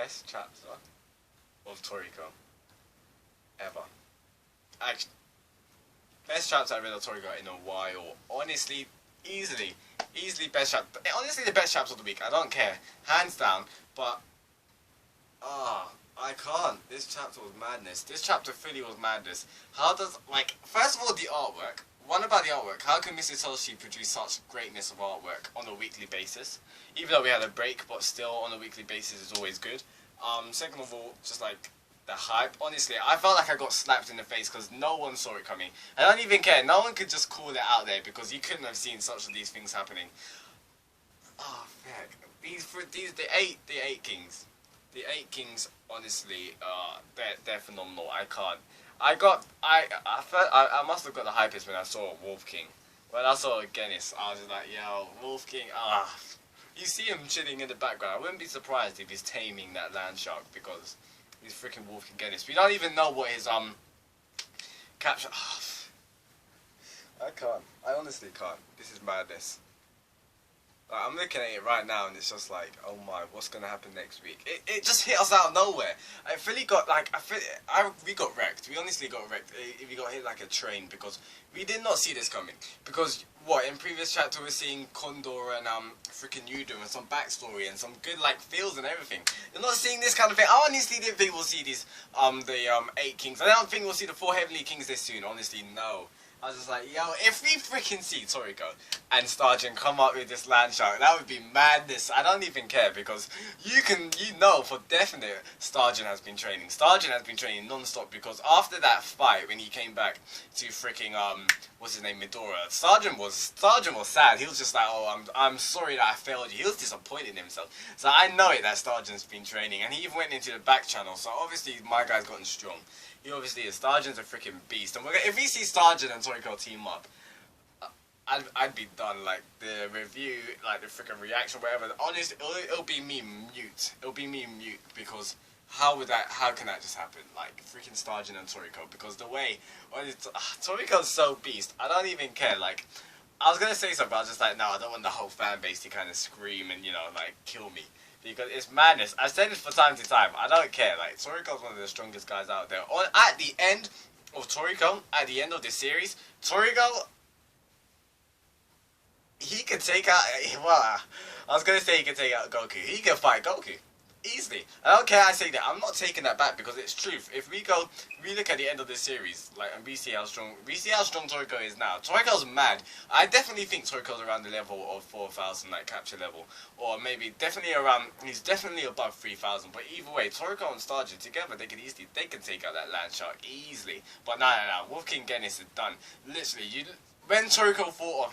best chapter of Toriko ever. Actually, best chapter I've read of Toriko in a while. Honestly, easily best chapter. Honestly, the best chapter of the week. I don't care, hands down. But I can't. This chapter was madness. This chapter fully was madness. How does, like, first of all, the artwork. One about the artwork. How can Mr. Toshi produce such greatness of artwork on a weekly basis? Even though we had a break, but still on a weekly basis is always good. Second of all, just like the hype. Honestly, I felt like I got slapped in the face because no one saw it coming. I don't even care. No one could just call it out there because you couldn't have seen such of these things happening. Oh, heck. The eight kings. The eight kings, honestly, they're phenomenal. I can't. I must have got the hypest when I saw Wolf King. When I saw Genis, I was just like, yo, Wolf King, You see him chilling in the background. I wouldn't be surprised if he's taming that land shark because he's freaking Wolf King Genis. We don't even know what his, capture... I can't. I honestly can't. This is madness. Like, I'm looking at it right now and it's just like, oh my, what's gonna happen next week? It just hit us out of nowhere. I really got like, we got wrecked. We honestly got wrecked. We got hit like a train because we did not see this coming. Because what, in previous chapter we're seeing Condor and freaking Yudo and some backstory and some good like feels and everything. You're not seeing this kind of thing. I honestly didn't think we'll see these eight kings. I don't think we'll see the 4 heavenly kings this soon. Honestly, no. I was just like, yo, if we freaking see Toriko and Starjun come up with this land shark, that would be madness. I don't even care because you know for definite Starjun has been training. Starjun has been training non-stop because after that fight when he came back to freaking what's his name, Midora, Starjun was sad. He was just like, oh, I'm sorry that I failed you. He was disappointed in himself. So I know it that Starjun's been training and he even went into the back channel. So obviously my guy's gotten strong. He obviously is. Starjun's a freaking beast. And if we see Starjun and Toriko team up, I'd be done. Like, the review, like, the freaking reaction, whatever. Honestly, it'll be me mute. It'll be me mute because how can that just happen? Like, freaking Starjun and Toriko. Because the way, Toriko's so beast. I don't even care. Like, I was going to say something, but I was just like, no, I don't want the whole fan base to kind of scream and, you know, like, kill me. Because it's madness. I said this for time to time. I don't care. Like, Toriko's one of the strongest guys out there. At the end of Toriko, at the end of this series, Toriko, he can take out... Well, I was going to say he can take out Goku. He can fight Goku. Easily. I don't care I say that. I'm not taking that back because it's truth. If we look at the end of this series, like, and we see how strong Toriko is now. Toriko's mad. I definitely think Toriko's around the level of 4,000, like, capture level. Or maybe definitely around, he's definitely above 3,000. But either way, Toriko and Starjun together, they can take out that land shark easily. But no. Wolf King Genis is done. Literally, when Toriko thought of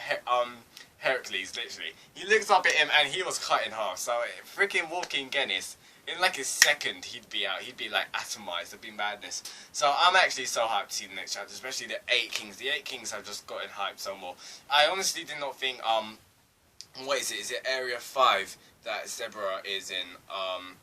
Heracles, literally, he looks up at him and he was cut in half. So freaking Wolf King Genis, in like a second, he'd be out. He'd be like atomized. It'd be madness. So I'm actually so hyped to see the next chapter, especially the 8 kings. The 8 kings have just gotten hyped so more. I honestly did not think what is it? Is it Area 5 that Zebra is in?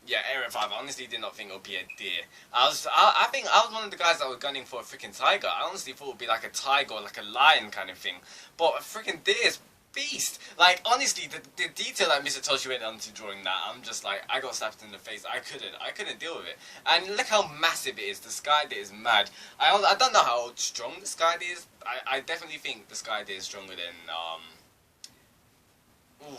Yeah, Area 5. I honestly did not think it would be a deer. I think I was one of the guys that were gunning for a freaking tiger. I honestly thought it would be like a tiger or like a lion kind of thing. But a freaking deer is beast. Like, honestly, the detail that Mr. Toshi went on to drawing that, I'm just like, I got slapped in the face. I couldn't deal with it. And look how massive it is. The sky deer is mad. I don't know how strong the sky deer is. I definitely think the sky deer is stronger than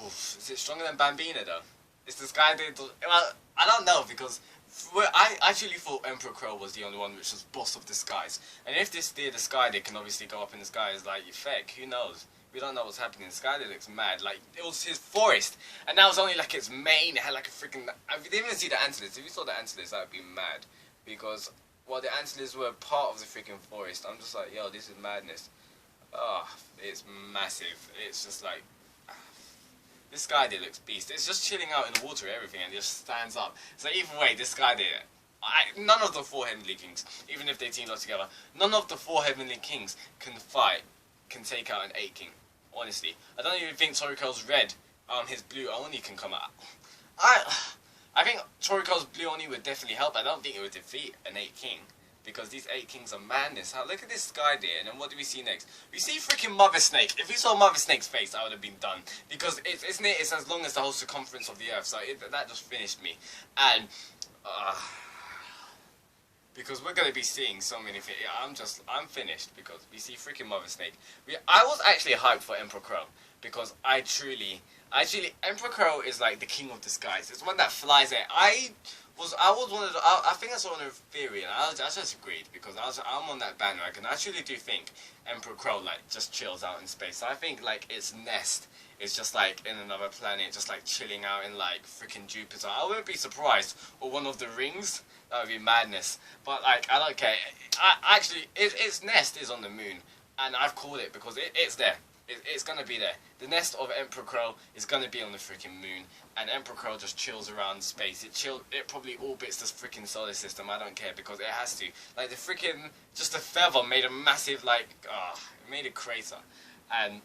is it stronger than Bambina though? Is the sky deer? Well, I don't know because I actually thought Emperor Crow was the only one which was boss of the skies. And if this deer, the sky deer, can obviously go up in the sky, is like, feck, who knows? We don't know what's happening. The sky deer looks mad. Like, it was his forest, and that was only like its mane. It had like a freaking. I didn't even see the antlers. If you saw the antlers, that would be mad, because well, the antlers were part of the freaking forest. I'm just like, yo, this is madness. It's massive. It's just like. This sky deer looks beast. It's just chilling out in the water, everything, and just stands up. So either way, this sky deer, none of the 4 heavenly kings, even if they teamed up together, none of the 4 heavenly kings can take out an 8 king. Honestly, I don't even think Toriko's red, his blue Oni can come out. I think Toriko's blue Oni would definitely help. I don't think it would defeat an 8 king because these 8 kings are madness. How, look at this guy there, and then what do we see next? We see freaking Mother Snake. If we saw Mother Snake's face, I would have been done, because it's as long as the whole circumference of the earth, so that just finished me. And because we're gonna be seeing so many things. I'm finished, because we see freaking Mother Snake. I was actually hyped for Emperor Crow, because actually Emperor Crow is like the king of the skies. It's one that flies there. I was one of the, I think I saw a theory, and I just agreed, because I'm on that bandwagon. I actually do think Emperor Crow like just chills out in space. So I think like its nest is just like in another planet, just like chilling out in like freaking Jupiter. I wouldn't be surprised, or one of the rings. That would be madness. But like, I don't care. Its nest is on the moon, and I've called it because it's there. It's gonna be there. The nest of Emperor Crow is gonna be on the freaking moon, and Emperor Crow just chills around space. It probably orbits the freaking solar system. I don't care, because it has to. Like the freaking, just a feather made a massive like, it made a crater. And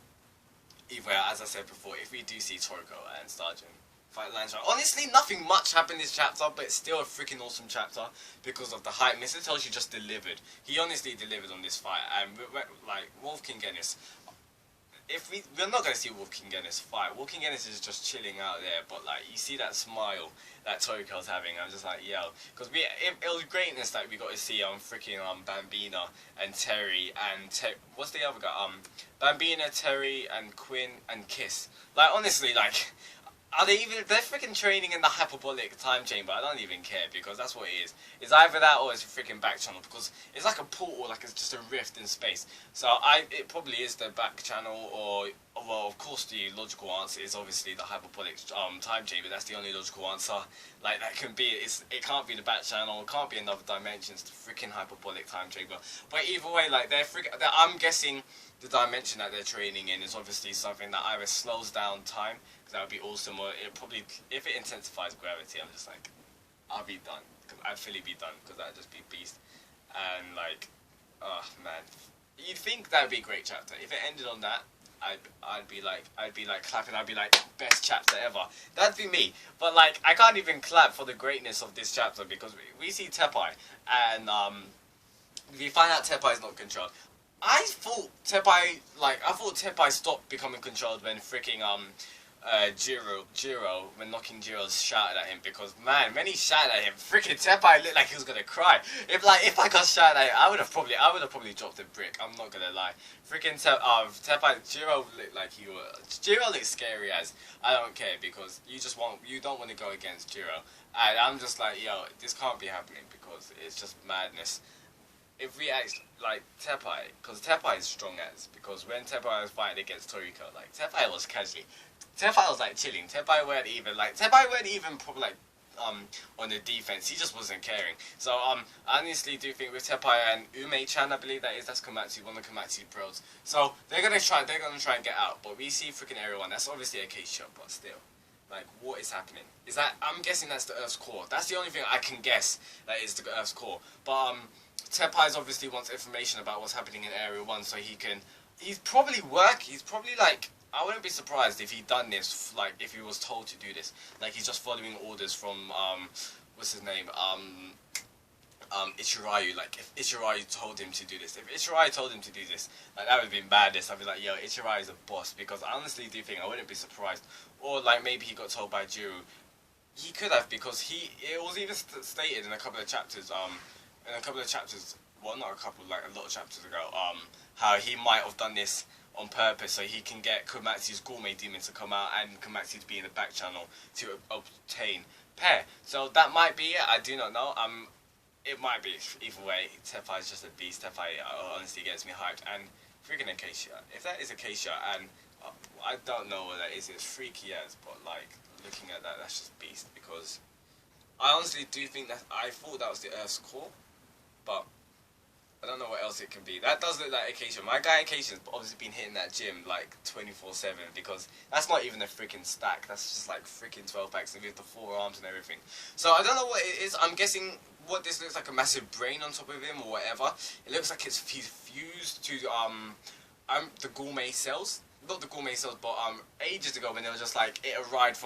either way, as I said before, if we do see Toriko and Stargem fight Landshark, honestly, nothing much happened this chapter, but it's still a freaking awesome chapter because of the hype. Mr. Toshi just delivered. He honestly delivered on this fight, and like Wolf King Genis. We're not going to see Wolf King Genis fight. Wolf King Genis is just chilling out there, but like you see that smile that Toriko's having, I'm just like, yo, because it was greatness that we got to see freaking Bambina and Terry and what's the other guy, Bambina, Terry and Quinn and Kiss. Like honestly, like, they're freaking training in the hyperbolic time chamber. I don't even care, because that's what it is. It's either that or it's a freaking back channel, because it's like a portal, like it's just a rift in space. So it probably is the back channel, or well, of course the logical answer is obviously the hyperbolic time chamber. That's the only logical answer. Like that can be. It can't be the back channel. It can't be another dimension. It's the freaking hyperbolic time chamber. But either way, like I'm guessing the dimension that they're training in is obviously something that either slows down time, because that would be awesome, or it probably, if it intensifies gravity, I'm just like, I'll be done, because I'd fully be done, because that'd just be beast. And like, oh man, you'd think that'd be a great chapter. If it ended on that, I'd be like clapping. I'd be like, best chapter ever. That'd be me. But like, I can't even clap for the greatness of this chapter, because we see Tepai, and we find out Tepai is not controlled. I thought Tepai stopped becoming controlled when freaking Jiro, when knocking Jiro shouted at him, because man, when he shouted at him, freaking Tepai looked like he was gonna cry. If I got shouted at him, I would have probably dropped a brick. I'm not gonna lie. Freaking Tepai, Jiro looked like Jiro looked scary as. I don't care, because you don't want to go against Jiro, and I'm just like, yo, this can't be happening, because it's just madness. If we actually, like, Tepai, because Tepai is strong as, because when Tepai was fighting against Toriko, like, Tepai was casually, Tepai was, like, chilling. Tepai weren't even probably, like, on the defense. He just wasn't caring. So, I honestly do think with Tepai and Ume-chan, I believe that's Komatsu, one of Komatsu's bros. So, they're gonna try and get out, but we see freaking everyone. That's obviously a case shot, but still. Like, what is happening? Is that, I'm guessing that's the Earth's core. That's the only thing I can guess that is the Earth's core. But, Tepai obviously wants information about what's happening in Area 1, so he's probably like, I wouldn't be surprised if he'd done this, like, if he was told to do this. Like, he's just following orders from, what's his name, Ichirayu. Like, if Ichirayu told him to do this, like, that would have been madness. I'd be like, yo, Ichirayu's a boss, because I honestly do think I wouldn't be surprised. Or, like, maybe he got told by Jiro. He could have, because it was even stated in a couple of chapters, well, not a couple, like a lot of chapters ago, how he might have done this on purpose so he can get Komatsu's gourmet demons to come out and Komatsu to be in the back channel to obtain pair. So that might be it. I do not know. It might be. Either way, Tepai is just a beast. Tepai honestly gets me hyped. And freaking Acacia. If that is Acacia, and I don't know what that is. It's freaky as, but like looking at that, that's just beast. Because I honestly do think that I thought that was the Earth's core. But I don't know what else it can be. That does look like Acacia. My guy Acacia's obviously been hitting that gym like 24/7, because that's not even a freaking stack. That's just like freaking 12 packs with the 4 arms and everything. So I don't know what it is. I'm guessing what this looks like, a massive brain on top of him or whatever. It looks like he's fused to the gourmet cells. not the gourmet cells, but ages ago when it was just like it arrived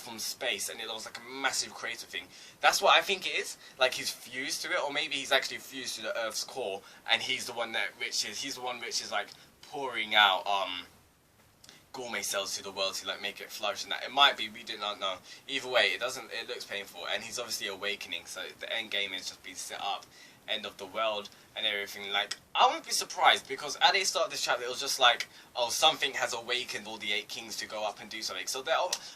from space, and it was like a massive crater thing. That's what I think it is. Like he's fused to it, or maybe he's actually fused to the Earth's core, and he's the one which is like pouring out gourmet cells to the world to like make it flourish. And that it might be, we did not know. Either way, it looks painful, and he's obviously awakening. So the end game is just being set up. End of the world and everything. Like, I wouldn't be surprised, because at the start of this chapter it was just like, oh, something has awakened all the 8 kings to go up and do something. So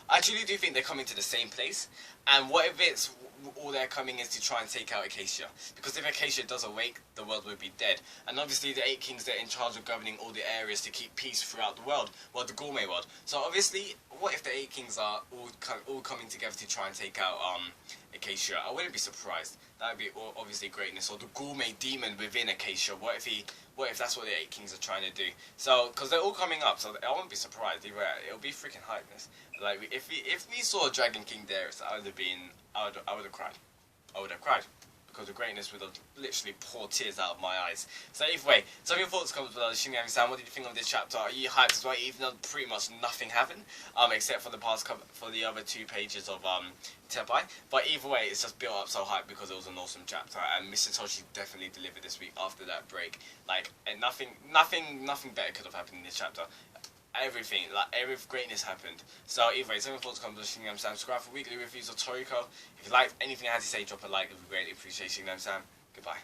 I truly do think they're coming to the same place, and what if it's all they're coming is to try and take out Acacia, because if Acacia does awake, the world would be dead. And obviously the 8 kings, they're in charge of governing all the areas to keep peace throughout the world, well, the gourmet world. So obviously, what if the 8 kings are all coming together to try and take out Acacia? I wouldn't be surprised. That would be obviously greatness. Or the gourmet demon within Acacia. What if that's what the 8 kings are trying to do? So, because they're all coming up, so I wouldn't be surprised. It'll be freaking hypeness. Like, if we saw Dragon King Darius, I would have cried. I would have cried. Because the greatness would have literally poured tears out of my eyes. So either way, some of your thoughts, comments below. Shinigami-san, what did you think of this chapter? Are you hyped as well, even though pretty much nothing happened, except for the other 2 pages of Tepai? But either way, it's just built up so hype because it was an awesome chapter, and Mr. Toshi definitely delivered this week after that break. Like, and nothing better could have happened in this chapter. Everything, like every greatness happened. So either way, some of your thoughts, comments below. Shinigami-san, subscribe for weekly reviews of Toriko. If you liked anything I had to say, drop a like. It would be greatly appreciated. Shinigami-san, goodbye.